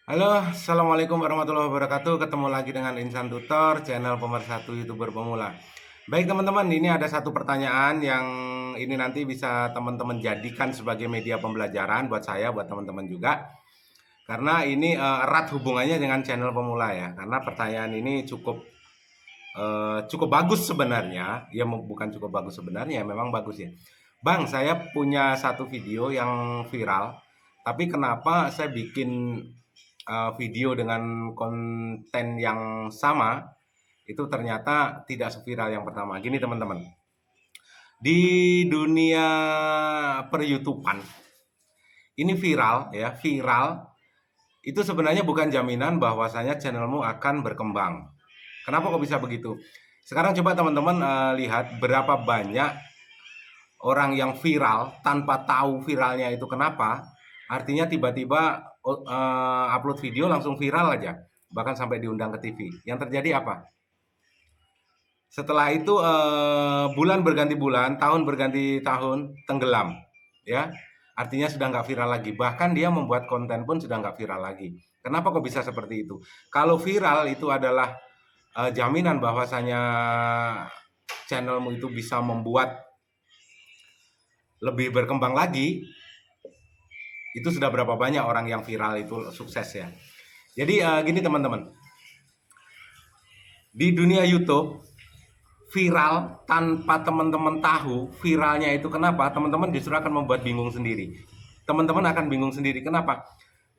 Halo, Assalamualaikum warahmatullahi wabarakatuh. Ketemu lagi dengan Insan Tutor, channel pemersatu YouTuber pemula. Baik teman-teman, ini ada satu pertanyaan yang ini nanti bisa teman-teman jadikan sebagai media pembelajaran buat saya, buat teman-teman juga. Karena ini erat hubungannya dengan channel pemula ya. Karena pertanyaan ini cukup bagus sebenarnya. Ya bukan cukup bagus sebenarnya, memang bagus ya. Bang, saya punya satu video yang viral. Tapi kenapa saya bikin video dengan konten yang sama itu ternyata tidak seviral yang pertama. Gini teman-teman, di dunia per-YouTubean ini viral ya, viral itu sebenarnya bukan jaminan bahwasanya channelmu akan berkembang. Kenapa kok bisa begitu? Sekarang coba teman-teman lihat berapa banyak orang yang viral tanpa tahu viralnya itu kenapa. Artinya tiba-tiba upload video langsung viral aja, bahkan sampai diundang ke TV. Yang terjadi apa? Setelah itu bulan berganti bulan, tahun berganti tahun, tenggelam, ya. Artinya sudah nggak viral lagi. Bahkan dia membuat konten pun sudah nggak viral lagi. Kenapa kok bisa seperti itu? Kalau viral itu adalah jaminan bahwasanya channelmu itu bisa membuat lebih berkembang lagi. Itu sudah berapa banyak orang yang viral itu sukses ya. Jadi gini teman-teman, di dunia YouTube viral tanpa teman-teman tahu viralnya itu kenapa, teman-teman justru akan membuat bingung sendiri. Teman-teman akan bingung sendiri kenapa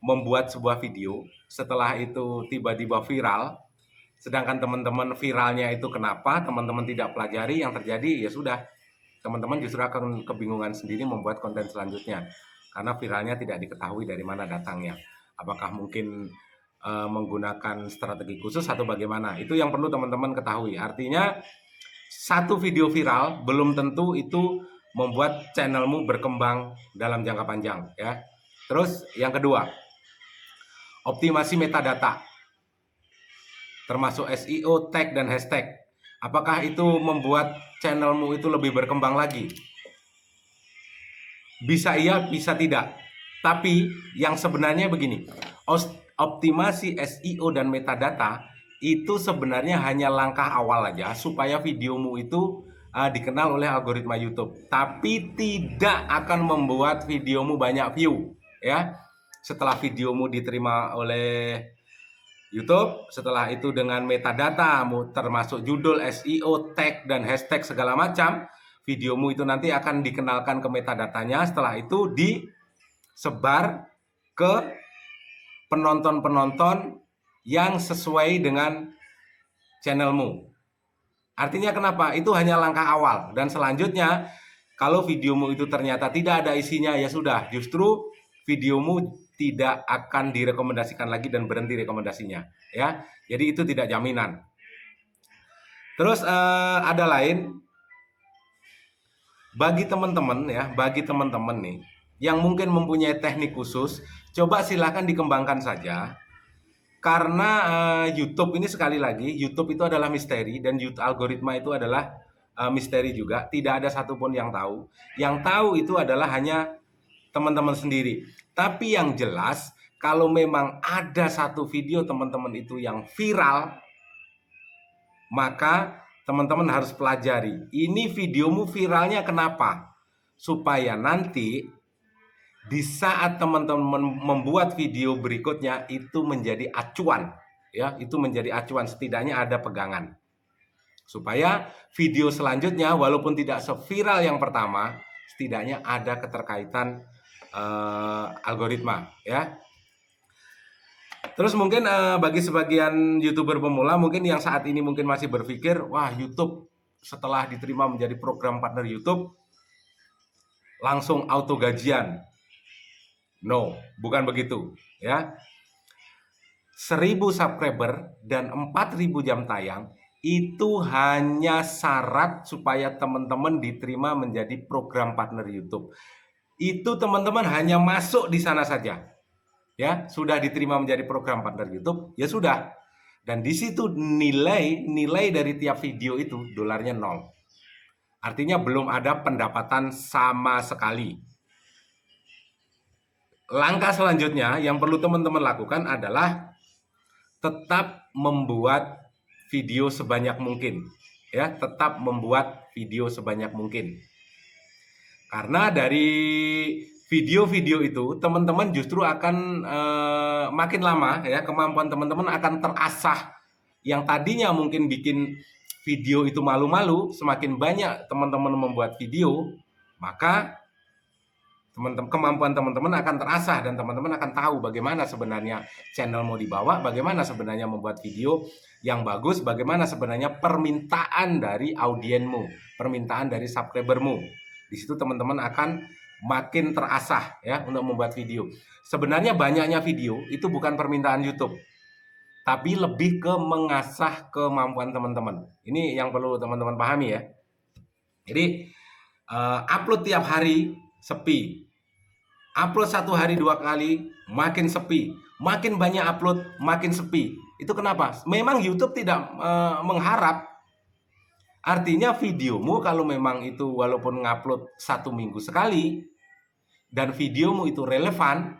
membuat sebuah video setelah itu tiba-tiba viral, sedangkan teman-teman viralnya itu kenapa teman-teman tidak pelajari, yang terjadi ya sudah teman-teman justru akan kebingungan sendiri membuat konten selanjutnya karena viralnya tidak diketahui dari mana datangnya. Apakah mungkin menggunakan strategi khusus atau bagaimana? Itu yang perlu teman-teman ketahui. Artinya satu video viral belum tentu itu membuat channelmu berkembang dalam jangka panjang ya. Terus yang kedua, optimasi metadata termasuk SEO, tag dan hashtag. Apakah itu membuat channelmu itu lebih berkembang lagi? Bisa iya, bisa tidak. Tapi yang sebenarnya begini, optimasi SEO dan metadata itu sebenarnya hanya langkah awal aja supaya videomu itu dikenal oleh algoritma YouTube. Tapi tidak akan membuat videomu banyak view, ya. Setelah videomu diterima oleh YouTube, setelah itu dengan metadata termasuk judul, SEO, tag dan hashtag segala macam, videomu itu nanti akan dikenalkan ke metadatanya. Setelah itu disebar ke penonton-penonton yang sesuai dengan channelmu. Artinya kenapa? Itu hanya langkah awal. Dan selanjutnya, kalau videomu itu ternyata tidak ada isinya, ya sudah, justru videomu tidak akan direkomendasikan lagi dan berhenti rekomendasinya, ya. Jadi itu tidak jaminan. Terus ada lain, bagi teman-teman ya, bagi teman-teman nih yang mungkin mempunyai teknik khusus, coba silahkan dikembangkan saja. Karena YouTube ini, sekali lagi, YouTube itu adalah misteri dan YouTube algoritma itu adalah misteri juga. Tidak ada satupun yang tahu. Yang tahu itu adalah hanya teman-teman sendiri. Tapi yang jelas, kalau memang ada satu video teman-teman itu yang viral, maka teman-teman harus pelajari. Ini videomu viralnya kenapa? Supaya nanti di saat teman-teman membuat video berikutnya itu menjadi acuan, ya, itu menjadi acuan, setidaknya ada pegangan. Supaya video selanjutnya walaupun tidak seviral yang pertama, setidaknya ada keterkaitan algoritma, ya. Terus mungkin bagi sebagian YouTuber pemula mungkin yang saat ini mungkin masih berpikir, wah, YouTube setelah diterima menjadi program partner YouTube langsung auto gajian. No, bukan begitu, ya. 1000 subscriber dan 4000 jam tayang itu hanya syarat supaya teman-teman diterima menjadi program partner YouTube. Itu teman-teman hanya masuk di sana saja, ya, sudah diterima menjadi program partner YouTube, ya sudah. Dan di situ nilai dari tiap video itu dolarnya 0. Artinya belum ada pendapatan sama sekali. langkah selanjutnya yang perlu teman-teman lakukan adalah tetap membuat video sebanyak mungkin. Ya, tetap membuat video sebanyak mungkin. Karena dari video-video itu teman-teman justru akan makin lama ya, kemampuan teman-teman akan terasah. Yang tadinya mungkin bikin video itu malu-malu, semakin banyak teman-teman membuat video, maka kemampuan teman-teman akan terasah dan teman-teman akan tahu bagaimana sebenarnya channel mau dibawa, bagaimana sebenarnya membuat video yang bagus, bagaimana sebenarnya permintaan dari audienmu, permintaan dari subscribermu. Di situ teman-teman akan makin terasah ya untuk membuat video. Sebenarnya banyaknya video itu bukan permintaan YouTube, tapi lebih ke mengasah kemampuan teman-teman. Ini yang perlu teman-teman pahami ya. Jadi upload tiap hari sepi, upload 1 hari 2 kali makin sepi, makin banyak upload makin sepi. Itu kenapa? Memang YouTube tidak mengharap. Artinya videomu kalau memang itu walaupun ngupload 1 minggu sekali dan videomu itu relevan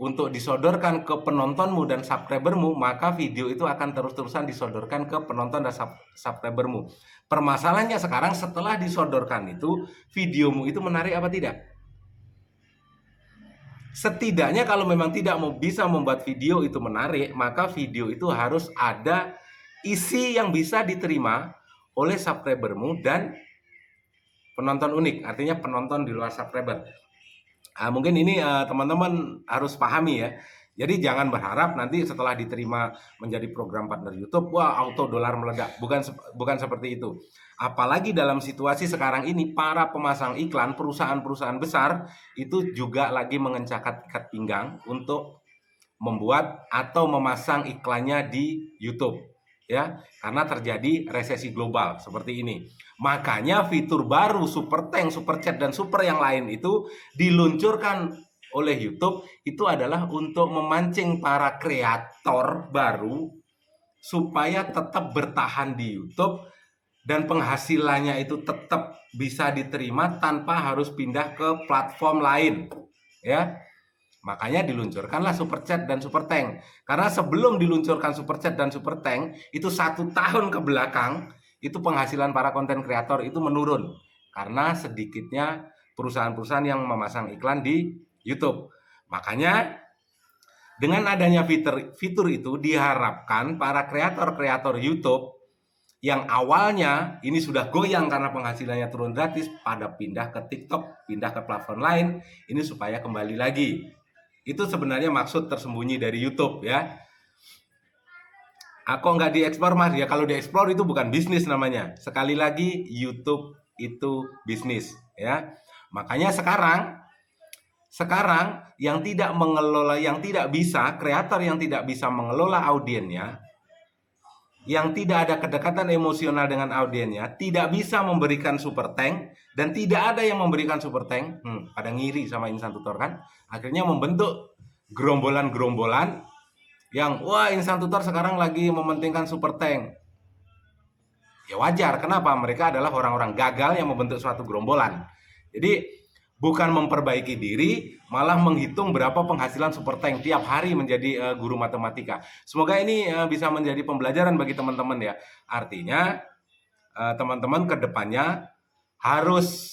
untuk disodorkan ke penontonmu dan subscribermu, maka video itu akan terus-terusan disodorkan ke penonton dan subscribermu. Permasalahannya sekarang setelah disodorkan itu, videomu itu menarik apa tidak? Setidaknya kalau memang tidak bisa membuat video itu menarik, maka video itu harus ada isi yang bisa diterima oleh subscribermu dan penonton unik, artinya penonton di luar subscriber. Mungkin ini teman-teman harus pahami ya. Jadi jangan berharap nanti setelah diterima menjadi program partner YouTube, wah auto dolar meledak. Bukan seperti itu. Apalagi dalam situasi sekarang ini, para pemasang iklan, perusahaan-perusahaan besar itu juga lagi mengencangkan ikat pinggang untuk membuat atau memasang iklannya di YouTube. Ya, karena terjadi resesi global seperti ini. Makanya fitur baru Super Thanks, Super Chat, dan Super yang lain itu diluncurkan oleh YouTube itu adalah untuk memancing para kreator baru supaya tetap bertahan di YouTube dan penghasilannya itu tetap bisa diterima tanpa harus pindah ke platform lain. Ya. Makanya diluncurkanlah Super Chat dan Super Thanks. Karena sebelum diluncurkan Super Chat dan Super Thanks, itu 1 tahun ke belakang, itu penghasilan para konten kreator itu menurun. Karena sedikitnya perusahaan-perusahaan yang memasang iklan di YouTube. Makanya dengan adanya fitur itu diharapkan para kreator-kreator YouTube yang awalnya ini sudah goyang karena penghasilannya turun gratis, pada pindah ke TikTok, pindah ke platform lain, ini supaya kembali lagi. Itu sebenarnya maksud tersembunyi dari YouTube ya. Aku nggak dieksplor mas ya, kalau dieksplor itu bukan bisnis namanya. Sekali lagi YouTube itu bisnis ya. Makanya sekarang yang tidak mengelola, yang tidak bisa, kreator yang tidak bisa mengelola audiennya, yang tidak ada kedekatan emosional dengan audiennya, tidak bisa memberikan Super Thanks, dan tidak ada yang memberikan Super Thanks, pada ngiri sama Insan Tutor kan, akhirnya membentuk gerombolan-gerombolan yang wah Insan Tutor sekarang lagi mementingkan Super Thanks. Ya wajar, kenapa? Mereka adalah orang-orang gagal yang membentuk suatu gerombolan. Jadi bukan memperbaiki diri, malah menghitung berapa penghasilan Super Thanks tiap hari menjadi guru matematika. Semoga ini bisa menjadi pembelajaran bagi teman-teman ya. Artinya teman-teman ke depannya harus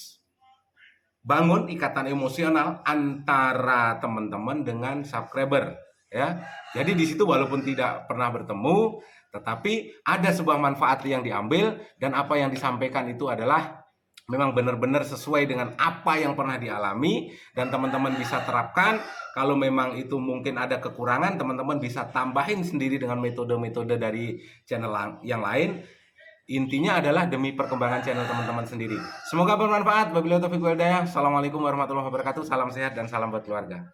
bangun ikatan emosional antara teman-teman dengan subscriber ya. Jadi di situ walaupun tidak pernah bertemu, tetapi ada sebuah manfaat yang diambil dan apa yang disampaikan itu adalah memang benar-benar sesuai dengan apa yang pernah dialami dan teman-teman bisa terapkan. Kalau memang itu mungkin ada kekurangan, teman-teman bisa tambahin sendiri dengan metode-metode dari channel yang lain. Intinya adalah demi perkembangan channel teman-teman sendiri. Semoga bermanfaat. Wabillahi taufiq wal hidayah. Assalamualaikum warahmatullahi wabarakatuh. Salam sehat dan salam buat keluarga.